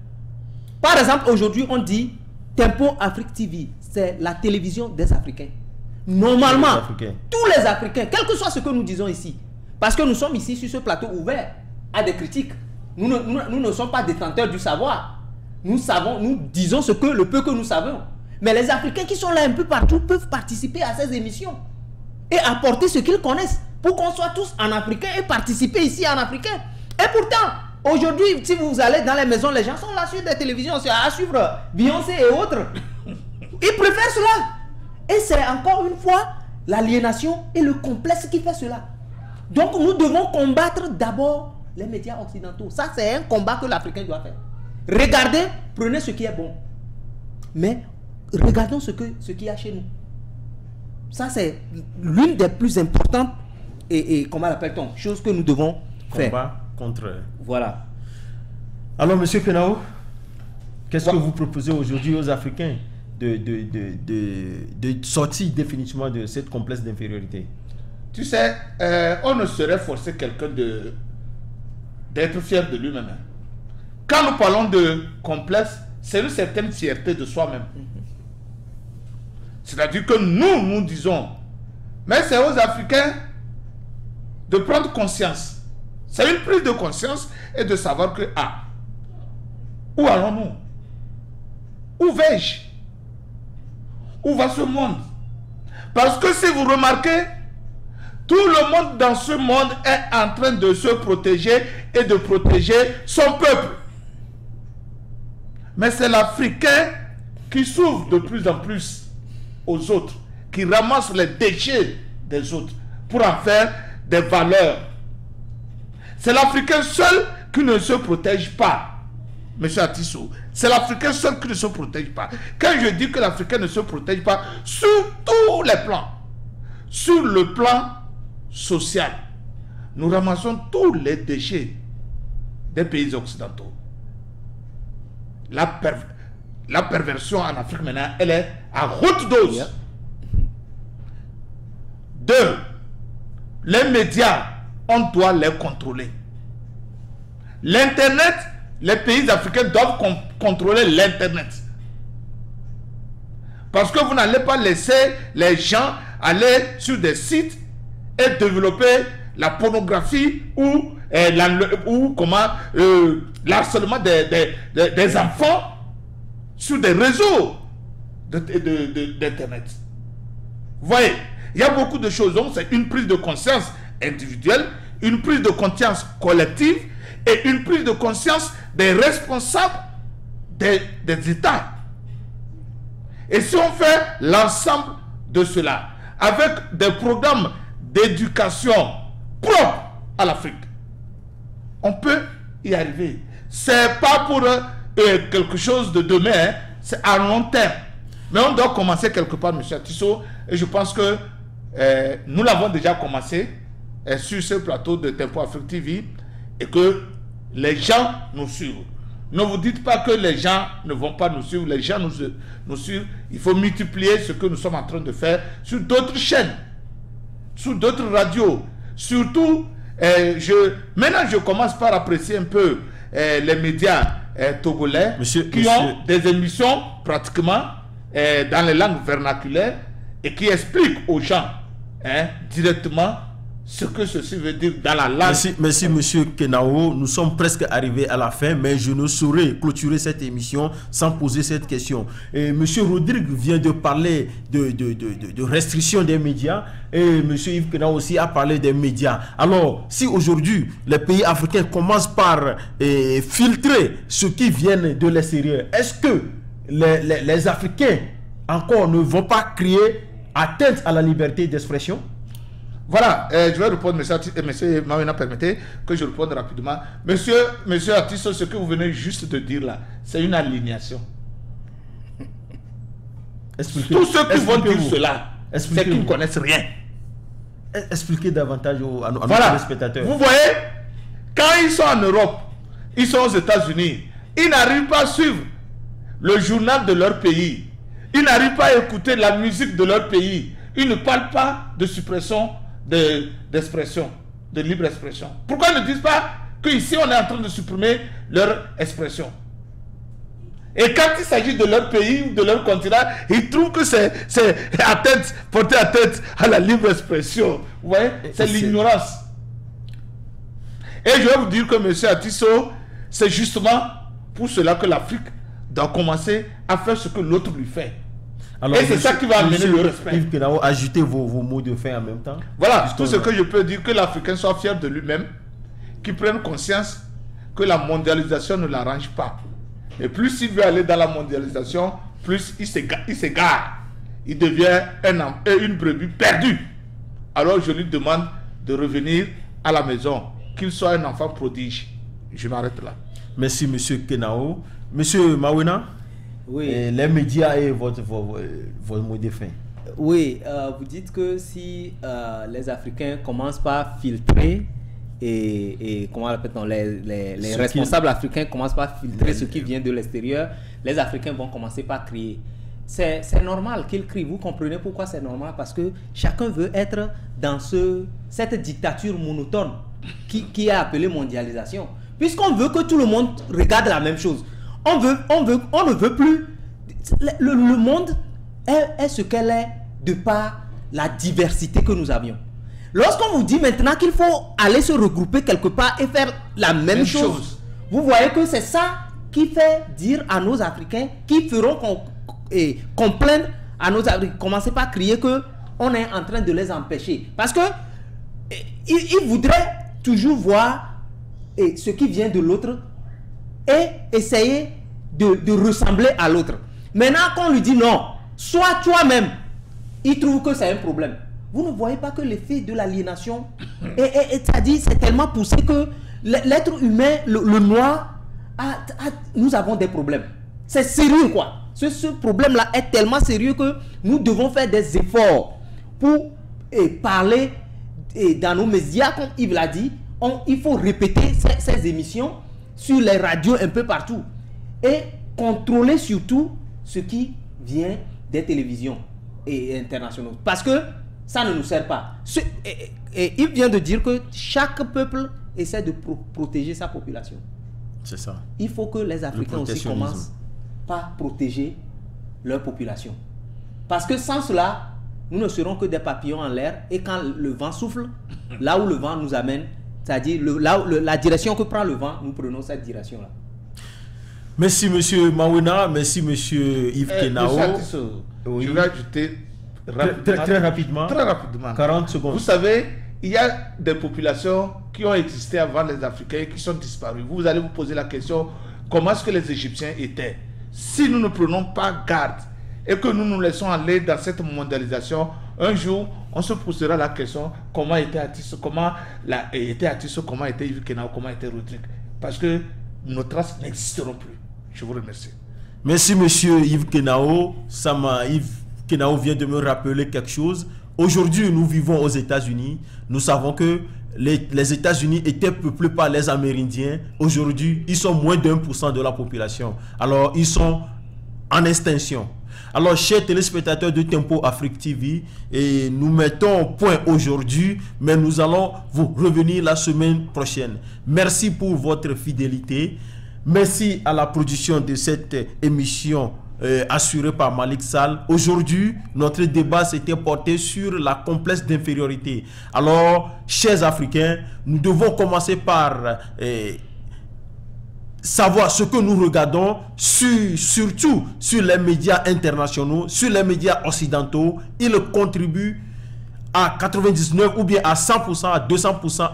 Par exemple, aujourd'hui, on dit Tempo Afrique TV, c'est la télévision des Africains. Normalement, tous les Africains, quel que soit ce que nous disons ici, parce que nous sommes ici sur ce plateau ouvert à des critiques, nous ne sommes pas détenteurs du savoir. Nous disons le peu que nous savons. Mais les Africains qui sont là un peu partout peuvent participer à ces émissions et apporter ce qu'ils connaissent pour qu'on soit tous en africain et participer ici en africain. Et pourtant, aujourd'hui, si vous allez dans les maisons, les gens sont là sur des télévisions, à suivre Beyoncé et autres. Ils préfèrent cela. Et c'est encore une fois l'aliénation et le complexe qui fait cela. Donc nous devons combattre d'abord les médias occidentaux. Ça, c'est un combat que l'Africain doit faire. Regardez, prenez ce qui est bon. Mais regardons ce qu'il y a chez nous. Ça, c'est l'une des plus importantes et comment l'appelle-t-on, chose que nous devons faire. Combat contre. Voilà. Alors, monsieur Kenao, qu'est-ce que vous proposez aujourd'hui aux Africains de sortir définitivement de cette complexe d'infériorité? Tu sais, on ne saurait forcer quelqu'un d'être fier de lui-même. Quand nous parlons de complexe, c'est une certaine fierté de soi-même. C'est-à-dire que nous disons, mais c'est aux Africains de prendre conscience. C'est une prise de conscience et de savoir que, où allons-nous? Où vais-je? Où va ce monde? Parce que si vous remarquez, tout le monde dans ce monde est en train de se protéger et de protéger son peuple. Mais c'est l'Africain qui s'ouvre de plus en plus aux autres, qui ramasse les déchets des autres pour en faire des valeurs. C'est l'Africain seul qui ne se protège pas, M. Atisso. C'est l'Africain seul qui ne se protège pas. Quand je dis que l'Africain ne se protège pas, sur tous les plans, sur le plan social, nous ramassons tous les déchets des pays occidentaux. La perversion en Afrique maintenant, elle est à haute dose. Yeah. 2. Les médias, on doit les contrôler. L'Internet, les pays africains doivent contrôler l'Internet. Parce que vous n'allez pas laisser les gens aller sur des sites et développer la pornographie ou l'harcèlement des enfants sur des réseaux d'Internet. Vous voyez, il y a beaucoup de choses. Donc, c'est une prise de conscience individuelle, une prise de conscience collective et une prise de conscience des responsables des États. Et si on fait l'ensemble de cela, avec des programmes d'éducation propres à l'Afrique, on peut y arriver. C'est pas pour quelque chose de demain, hein, c'est à long terme. Mais on doit commencer quelque part, M. Atisso, et je pense que nous l'avons déjà commencé sur ce plateau de Tempo Afrique TV, et que les gens nous suivent. Ne vous dites pas que les gens ne vont pas nous suivre, les gens nous suivent. Il faut multiplier ce que nous sommes en train de faire sur d'autres chaînes, sur d'autres radios. Surtout, maintenant je commence par apprécier un peu les médias togolais qui ont des émissions pratiquement dans les langues vernaculaires et qui expliquent aux gens directement ce que ceci veut dire dans la langue. Merci monsieur Kenao. Nous sommes presque arrivés à la fin, mais je ne saurais clôturer cette émission sans poser cette question. Et monsieur Rodrigue vient de parler de restriction des médias, et monsieur Yves Kenao aussi a parlé des médias. Alors, si aujourd'hui les pays africains commencent par filtrer ce qui vient de l'extérieur, est-ce que les Africains encore ne vont pas crier atteinte à la liberté d'expression? Voilà, je vais répondre, monsieur Mawena, permettez que je réponde rapidement. Monsieur Atisso, ce que vous venez juste de dire là, c'est une alignation. Tous ceux qui vont dire cela, c'est qu'ils ne connaissent rien. Expliquez davantage à nos téléspectateurs. Vous voyez, quand ils sont en Europe, ils sont aux États-Unis, ils n'arrivent pas à suivre le journal de leur pays. Ils n'arrivent pas à écouter la musique de leur pays. Ils ne parlent pas de suppression d'expression, de libre expression. Pourquoi ils ne disent pas qu'ici on est en train de supprimer leur expression? Et quand il s'agit de leur pays ou de leur continent, ils trouvent que c'est porter à tête à la libre expression. Vous voyez, c'est l'ignorance. Et je vais vous dire que M. Atisso, c'est justement pour cela que l'Afrique doit commencer à faire ce que l'autre lui fait. Alors, et c'est ça qui va amener le respect. Yves Kenao, ajoutez vos mots de fin en même temps. Voilà, tout ce que je peux dire, que l'Africain soit fier de lui-même, qu'il prenne conscience que la mondialisation ne l'arrange pas. Et plus il veut aller dans la mondialisation, plus il s'égare. Il devient une brebis perdue. Alors je lui demande de revenir à la maison, qu'il soit un enfant prodige. Je m'arrête là. Merci, monsieur Kenao. Monsieur Mawena, oui. Les médias et votre mot de fin. Oui, vous dites que si les Africains commencent par filtrer et comment appelle-t-on, les responsables africains commencent par filtrer ce qui vient de l'extérieur, les Africains vont commencer par crier. C'est normal qu'ils crient. Vous comprenez pourquoi c'est normal? Parce que chacun veut être dans cette dictature monotone qui est appelée mondialisation. Puisqu'on veut que tout le monde regarde la même chose. On ne veut plus. Le monde est ce qu'elle est de par la diversité que nous avions. Lorsqu'on vous dit maintenant qu'il faut aller se regrouper quelque part et faire la même chose, vous voyez que c'est ça qui fait dire à nos Africains, qui feront qu'on plainde à nos Africains, commencez pas à crier qu'on est en train de les empêcher. Parce que ils voudraient toujours voir ce qui vient de l'autre et essayer de ressembler à l'autre. Maintenant, quand on lui dit non, sois toi-même, il trouve que c'est un problème. Vous ne voyez pas que l'effet de l'aliénation, c'est-à-dire c'est tellement poussé que l'être humain, le noir, nous avons des problèmes. C'est sérieux quoi. Ce problème-là est tellement sérieux que nous devons faire des efforts pour parler dans nos médias, comme Yves l'a dit. Il faut répéter ces émissions sur les radios un peu partout et contrôler surtout ce qui vient des télévisions et internationaux. Parce que ça ne nous sert pas. Il vient de dire que chaque peuple essaie de protéger sa population. C'est ça. Il faut que les Africains aussi commencent par protéger leur population. Parce que sans cela, nous ne serons que des papillons en l'air. Et quand le vent souffle, là où le vent nous amène, c'est-à-dire la direction que prend le vent, nous prenons cette direction-là. Merci M. Mawena, merci M. Yves Kenao. Oui. Je vais ajouter très rapidement. 40 secondes. Vous savez, il y a des populations qui ont existé avant les Africains et qui sont disparues. Vous allez vous poser la question, comment est-ce que les Égyptiens étaient? Si nous ne prenons pas garde et que nous nous laissons aller dans cette mondialisation, un jour, on se posera la question, comment était Atis, comment était Yves Kenao, comment était Rodrigue? Parce que nos traces n'existeront plus. Je vous remercie. Merci monsieur Yves Kenao. Yves Kenao vient de me rappeler quelque chose. Aujourd'hui, nous vivons aux États-Unis. Nous savons que les États-Unis étaient peuplés par les Amérindiens. Aujourd'hui, ils sont moins d'1% de la population. Alors, ils sont en extinction. Alors, chers téléspectateurs de Tempo Afrique TV, et nous mettons au point aujourd'hui, mais nous allons vous revenir la semaine prochaine. Merci pour votre fidélité. Merci à la production de cette émission assurée par Malik Sall. Aujourd'hui, notre débat s'était porté sur la complexe d'infériorité. Alors, chers Africains, nous devons commencer par savoir ce que nous regardons, surtout sur les médias internationaux, sur les médias occidentaux. Ils contribuent à 99 ou bien à 100%, à 200%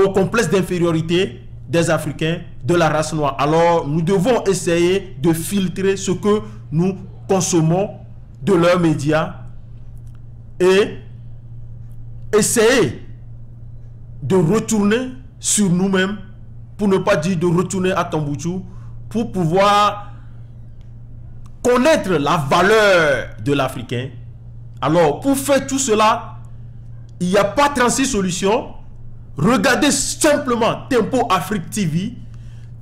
au complexe d'infériorité des Africains, de la race noire. Alors, nous devons essayer de filtrer ce que nous consommons de leurs médias et essayer de retourner sur nous-mêmes, pour ne pas dire de retourner à Tombouctou, pour pouvoir connaître la valeur de l'Africain. Alors, pour faire tout cela, il n'y a pas 36 solutions. Regardez simplement Tempo Afrique TV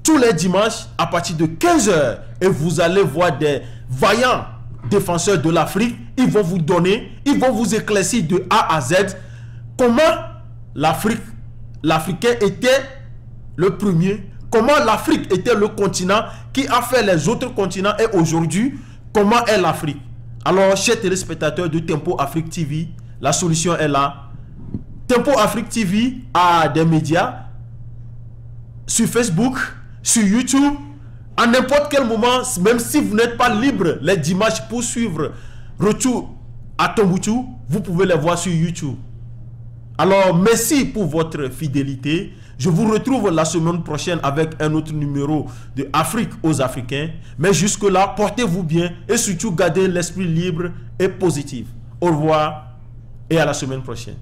tous les dimanches à partir de 15h et vous allez voir des vaillants défenseurs de l'Afrique. Ils vont vous donner, ils vont vous éclaircir de A à Z comment l'Africain était le premier, comment l'Afrique était le continent qui a fait les autres continents et aujourd'hui, comment est l'Afrique. Alors, chers téléspectateurs de Tempo Afrique TV, la solution est là. Tempo Afrique TV a des médias sur Facebook, sur YouTube, à n'importe quel moment, même si vous n'êtes pas libre les dimanches pour suivre Retour à Tombouctou, vous pouvez les voir sur YouTube. Alors, merci pour votre fidélité. Je vous retrouve la semaine prochaine avec un autre numéro de Afrique aux Africains. Mais jusque-là, portez-vous bien et surtout gardez l'esprit libre et positif. Au revoir et à la semaine prochaine.